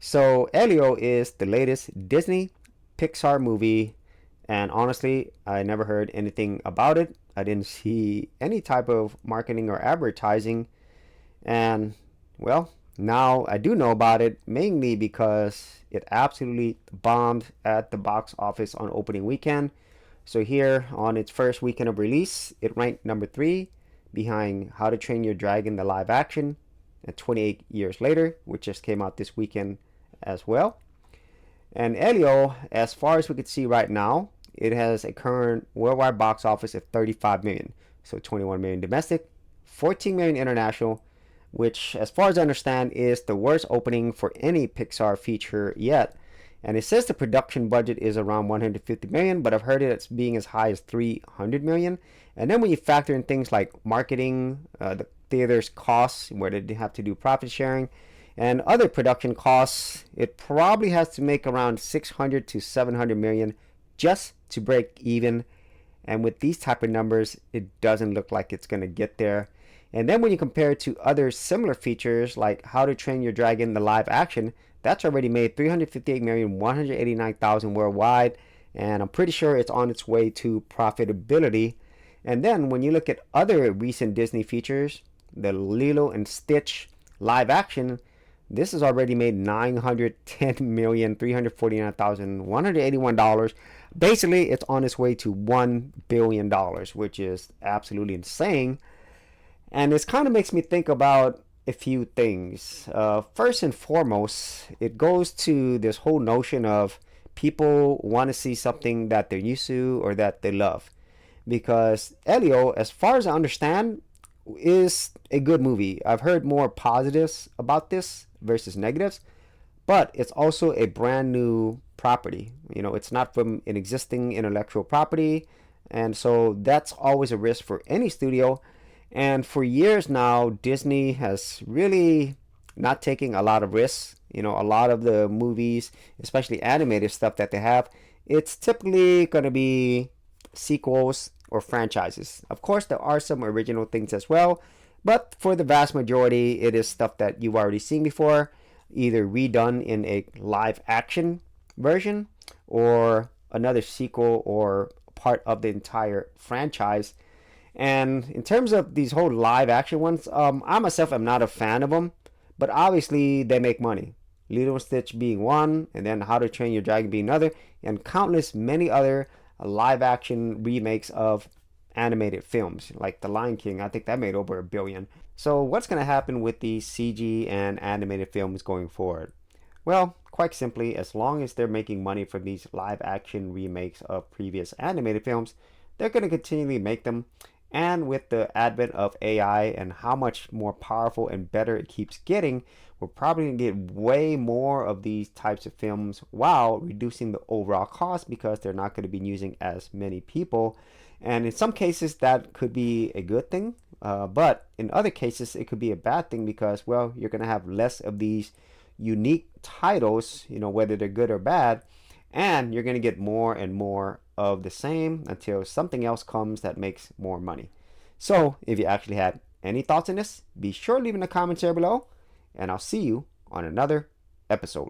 So Elio is the latest Disney Pixar movie, and honestly, I never heard anything about it. I didn't see any type of marketing or advertising, and well, now I do know about it mainly because it absolutely bombed at the box office on opening weekend. So here on its first weekend of release, it ranked number 3 behind How to Train Your Dragon the live action, and 28 years later, which just came out this weekend as well. And Elio, as far as we could see right now, it has a current worldwide box office of 35 million. So 21 million domestic, 14 million international, which as far as I understand is the worst opening for any Pixar feature yet. And it says the production budget is around 150 million, but I've heard it as being as high as 300 million. And then when you factor in things like marketing, the theater's costs, where they have to do profit sharing, and other production costs, it probably has to make around 600 to 700 million just to break even. And with these type of numbers, it doesn't look like it's going to get there. And then when you compare it to other similar features like How to Train Your Dragon the live action, that's already made 358,189,000 worldwide, and I'm pretty sure it's on its way to profitability. And then when you look at other recent Disney features, the Lilo and Stitch live action, this has already made $910,349,181. Basically, it's on its way to $1 billion, which is absolutely insane. And this kind of makes me think about a few things. First and foremost, it goes to this whole notion of people want to see something that they're used to or that they love. Because Elio, as far as I understand, is a good movie. I've heard more positives about this versus negatives, but it's also a brand new property. You know, it's not from an existing intellectual property, and so that's always a risk for any studio. And for years now, Disney has really not taking a lot of risks. You know, a lot of the movies, especially animated stuff that they have, it's typically going to be sequels or franchises. Of course, there are some original things as well, but for the vast majority, it is stuff that you've already seen before, either redone in a live action version or another sequel or part of the entire franchise. And in terms of these whole live action ones, I myself am not a fan of them, but obviously they make money. Lilo and Stitch being one, and then How to Train Your Dragon being another, and countless many other live action remakes of animated films like The Lion King. I think that made over $1 billion. So what's going to happen with these CG and animated films going forward? Well, quite simply, as long as they're making money from these live action remakes of previous animated films, they're going to continually make them. And with the advent of AI and how much more powerful and better it keeps getting, we're probably going to get way more of these types of films while reducing the overall cost because they're not going to be using as many people. And in some cases, that could be a good thing. But in other cases, it could be a bad thing because, well, you're going to have less of these unique titles, you know, whether they're good or bad. And you're going to get more and more of the same until something else comes that makes more money. So if you actually had any thoughts on this, be sure to leave in the comments here below, and I'll see you on another episode.